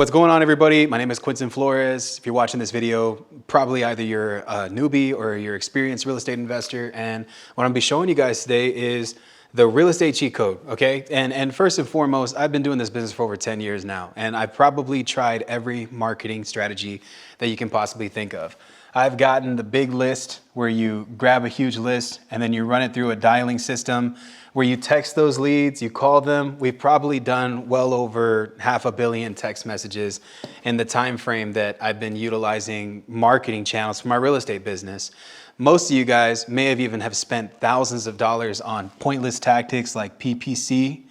What's going on, everybody? My name is Quinton Flores. If you're watching this video, probably either you're a newbie or you're an experienced real estate investor. And what I'm gonna be showing you guys today is the real estate cheat code, okay? And first and foremost, I've been doing this business for over 10 years now, and I've probably tried every marketing strategy that you can possibly think of. I've gotten the big list where you grab a huge list and then you run it through a dialing system where you text those leads, you call them. We've probably done well over 500 million text messages in the time frame that I've been utilizing marketing channels for my real estate business. Most of you guys may have even have spent thousands of dollars on pointless tactics like PPC,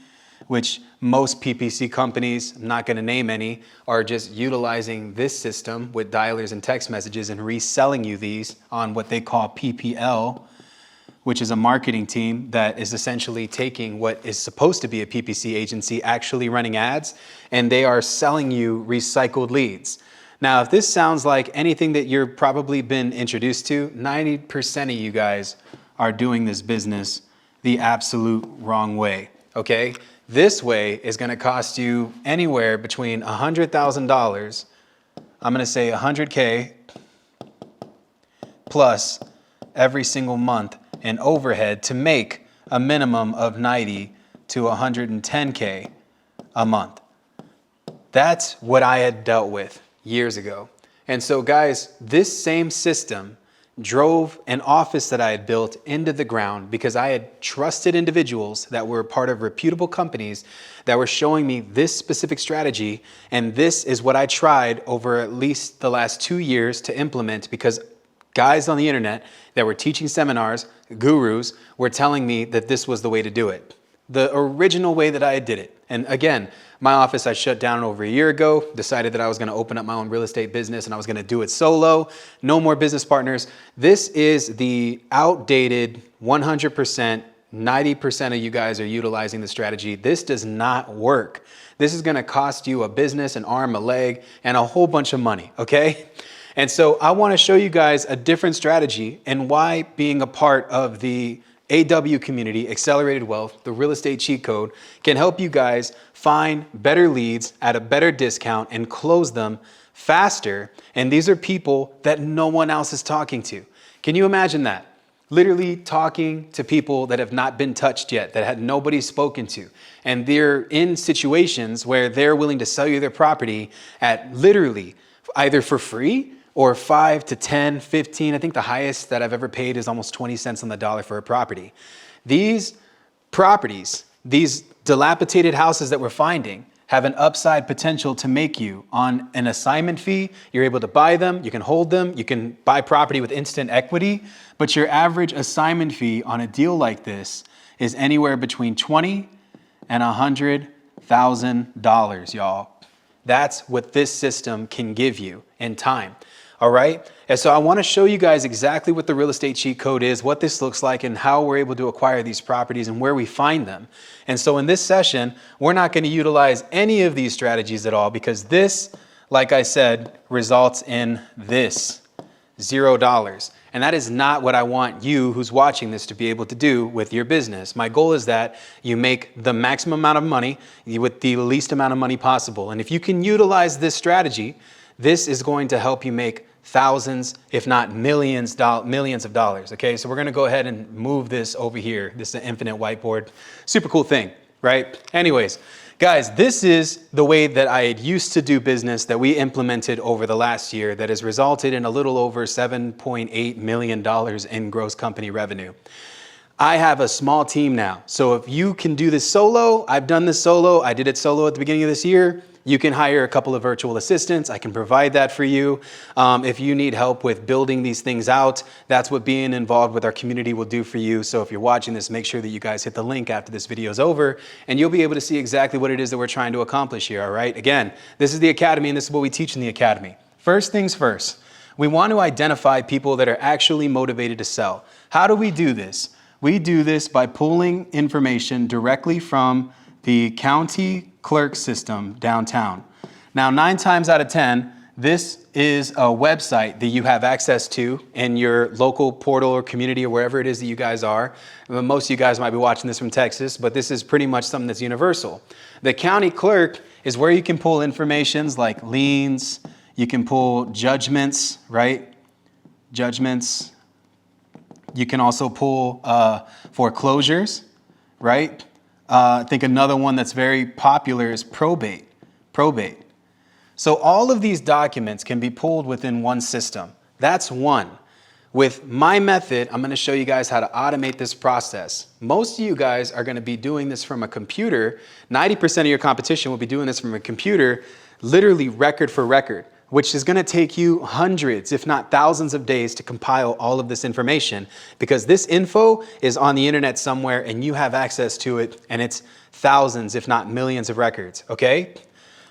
which most PPC companies, I'm not gonna name any, are just utilizing this system with dialers and text messages and reselling you these on what they call PPL, which is a marketing team that is essentially taking what is supposed to be a PPC agency, actually running ads, and they are selling you recycled leads. Now, if this sounds like anything that you've probably been introduced to, 90% of you guys are doing this business the absolute wrong way, okay? This way is gonna cost you anywhere between $100,000, I'm gonna say 100K, plus every single month in overhead to make a minimum of 90 to 110K a month. That's what I had dealt with years ago. And so guys, this same system drove an office that I had built into the ground because I had trusted individuals that were part of reputable companies that were showing me this specific strategy. And this is what I tried over at least the last 2 years to implement, because guys on the internet that were teaching seminars, gurus, were telling me that this was the way to do it. The original way that I did it. And again, my office I shut down over a year ago, decided that I was gonna open up my own real estate business and I was gonna do it solo, no more business partners. This is the outdated 100%, 90% of you guys are utilizing the strategy. This does not work. This is gonna cost you a business, an arm, a leg, and a whole bunch of money, okay? And so I wanna show you guys a different strategy and why being a part of the AW community, Accelerated Wealth, the real estate cheat code, can help you guys find better leads at a better discount and close them faster. And these are people that no one else is talking to. Can you imagine that? Literally talking to people that have not been touched yet, that had nobody spoken to. And they're in situations where they're willing to sell you their property at literally either for free or 5 to 10, 15. I think the highest that I've ever paid is almost 20 cents on the dollar for a property. These properties, these dilapidated houses that we're finding, have an upside potential to make you on an assignment fee. You're able to buy them, you can hold them, you can buy property with instant equity, but your average assignment fee on a deal like this is anywhere between $20,000 and $100,000, y'all. That's what this system can give you in time. All right. And so I want to show you guys exactly what the real estate cheat code is, what this looks like, and how we're able to acquire these properties and where we find them. And so in this session, we're not going to utilize any of these strategies at all, because this, like I said, results in this $0. And that is not what I want you who's watching this to be able to do with your business. My goal is that you make the maximum amount of money with the least amount of money possible. And if you can utilize this strategy, this is going to help you make thousands, if not millions of dollars. Okay, so we're gonna go ahead and move this over here. This is an infinite whiteboard. Super cool thing, right? Anyways, guys, this is the way that I had used to do business that we implemented over the last year that has resulted in a little over $7.8 million in gross company revenue. I have a small team now. So if you can do this solo, I've done this solo. I did it solo at the beginning of this year. You can hire a couple of virtual assistants. I can provide that for you. If you need help with building these things out, that's what being involved with our community will do for you. So if you're watching this, make sure that you guys hit the link after this video is over, and you'll be able to see exactly what it is that we're trying to accomplish here, all right? Again, this is the Academy, and this is what we teach in the Academy. First things first, we want to identify people that are actually motivated to sell. How do we do this? We do this by pulling information directly from the county clerk system downtown. Now, 9 times out of 10, This is a website that you have access to in your local portal or community or wherever it is that you guys are. Most of you guys might be watching this from Texas, but this is pretty much something that's universal. The county clerk is where you can pull informations like liens, you can pull judgments, right? Judgments. You can also pull foreclosures, right? I think another one that's very popular is probate. So all of these documents can be pulled within one system. That's one. With my method, I'm going to show you guys how to automate this process. Most of you guys are going to be doing this from a computer. 90% of your competition will be doing this from a computer, literally record for record, which is going to take you hundreds, if not thousands of days to compile all of this information, because this info is on the internet somewhere and you have access to it, and it's thousands, if not millions of records, okay?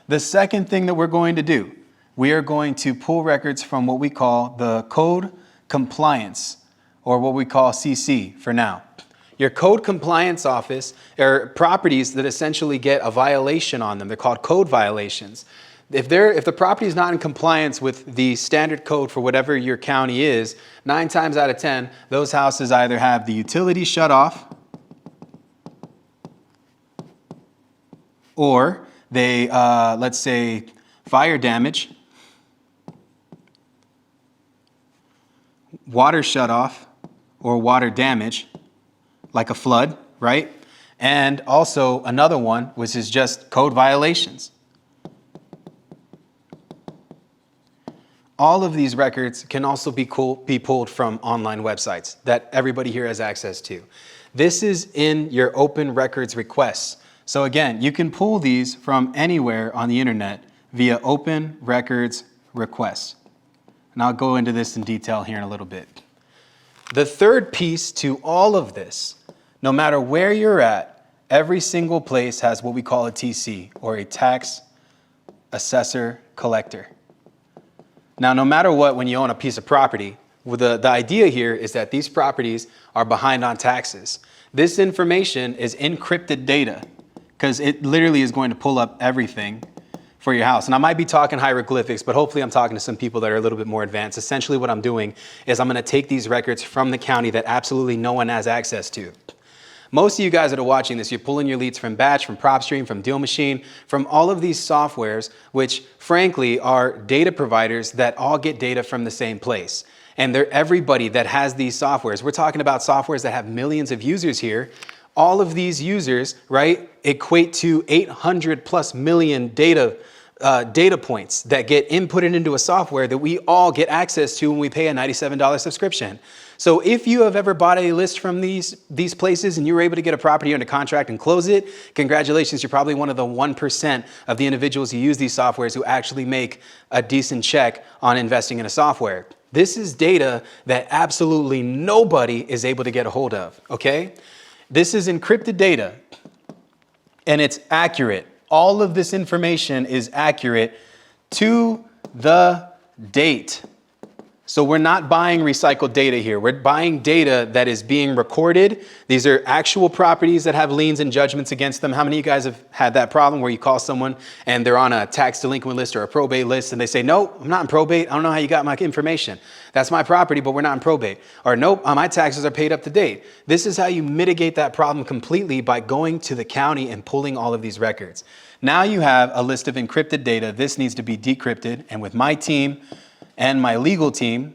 The second thing that we're going to do, we are going to pull records from what we call the code compliance, or what we call CC for now. Your code compliance office are properties that essentially get a violation on them. They're called code violations. If the property is not in compliance with the standard code for whatever your county is, 9 times out of 10, those houses either have the utilities shut off, or they, let's say, fire damage, water shut off, or water damage, like a flood, right? And also another one, which is just code violations. All of these records can also be pulled from online websites that everybody here has access to. This is in your open records requests. So again, you can pull these from anywhere on the internet via open records requests. And I'll go into this in detail here in a little bit. The third piece to all of this, no matter where you're at, every single place has what we call a TC, or a tax assessor collector. Now, no matter what, when you own a piece of property, the idea here is that these properties are behind on taxes. This information is encrypted data, because it literally is going to pull up everything for your house. And I might be talking hieroglyphics, but hopefully I'm talking to some people that are a little bit more advanced. Essentially what I'm doing is I'm gonna take these records from the county that absolutely no one has access to. Most of you guys that are watching this, you're pulling your leads from Batch, from Propstream, from Deal Machine, from all of these softwares, which frankly are data providers that all get data from the same place. And they're everybody that has these softwares. We're talking about softwares that have millions of users here. All of these users, right, equate to 800 plus million data points that get inputted into a software that we all get access to when we pay a $97 subscription. So if you have ever bought a list from these places and you were able to get a property under contract and close it, congratulations, you're probably one of the 1% of the individuals who use these softwares who actually make a decent check on investing in a software. This is data that absolutely nobody is able to get a hold of, okay? This is encrypted data, and it's accurate. All of this information is accurate to the date. So we're not buying recycled data here. We're buying data that is being recorded. These are actual properties that have liens and judgments against them. How many of you guys have had that problem where you call someone and they're on a tax delinquent list or a probate list and they say, nope, I'm not in probate. I don't know how you got my information. That's my property, but we're not in probate. Or nope, my taxes are paid up to date. This is how you mitigate that problem completely, by going to the county and pulling all of these records. Now you have a list of encrypted data. This needs to be decrypted. And with my team and my legal team,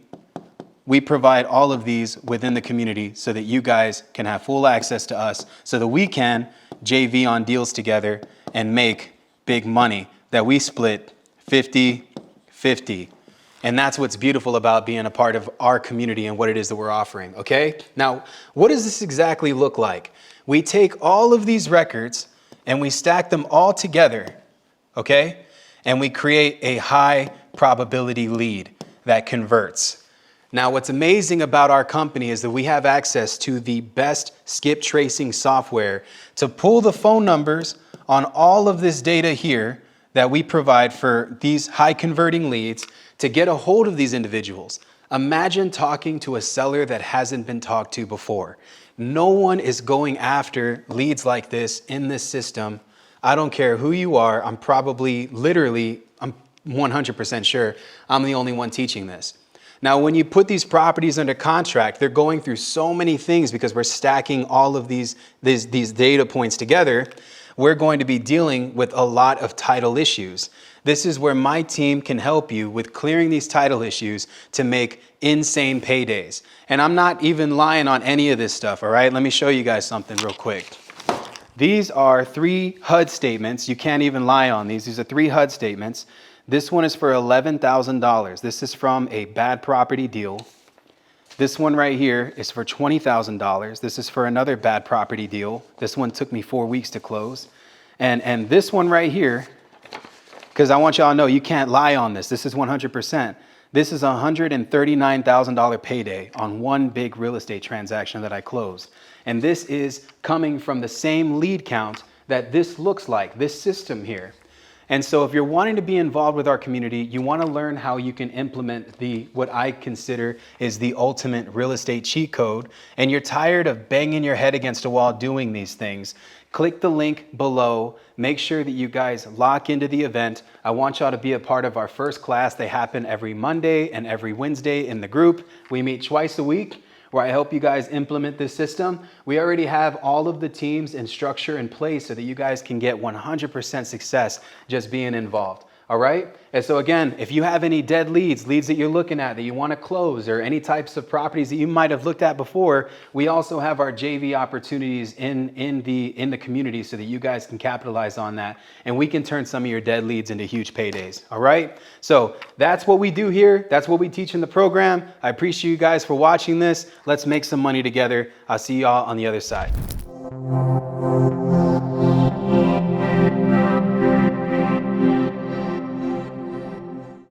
we provide all of these within the community so that you guys can have full access to us, so that we can JV on deals together and make big money that we split 50-50. And that's what's beautiful about being a part of our community and what it is that we're offering, okay? Now, what does this exactly look like? We take all of these records and we stack them all together, okay? And we create a high probability lead that converts. Now, what's amazing about our company is that we have access to the best skip tracing software to pull the phone numbers on all of this data here that we provide for these high converting leads to get a hold of these individuals. Imagine talking to a seller that hasn't been talked to before. No one is going after leads like this in this system. I don't care who you are. I'm 100% sure I'm the only one teaching this. Now, when you put these properties under contract, they're going through so many things because we're stacking all of these data points together. We're going to be dealing with a lot of title issues. This is where my team can help you with clearing these title issues to make insane paydays. And I'm not even lying on any of this stuff, all right? Let me show you guys something real quick. These are 3 HUD statements. You can't even lie on these. These are 3 HUD statements. This one is for $11,000. This is from a bad property deal. This one right here is for $20,000. This is for another bad property deal. This one took me 4 weeks to close. And this one right here, because I want y'all to know you can't lie on this. This is 100%. This is a $139,000 payday on one big real estate transaction that I closed. And this is coming from the same lead count that this looks like, this system here. And so if you're wanting to be involved with our community, you want to learn how you can implement what I consider is the ultimate real estate cheat code, and you're tired of banging your head against a wall doing these things, click the link below. Make sure that you guys lock into the event. I want y'all to be a part of our first class. They happen every Monday and every Wednesday in the group. We meet twice a week, where I help you guys implement this system. We already have all of the teams and structure in place so that you guys can get 100% success just being involved. All right? And so again, if you have any dead leads that you're looking at that you want to close, or any types of properties that you might have looked at before, we also have our JV opportunities in the community so that you guys can capitalize on that, and we can turn some of your dead leads into huge paydays. All right? So that's what we do here. That's what we teach in the program. I appreciate you guys for watching this. Let's make some money together. I'll see y'all on the other side.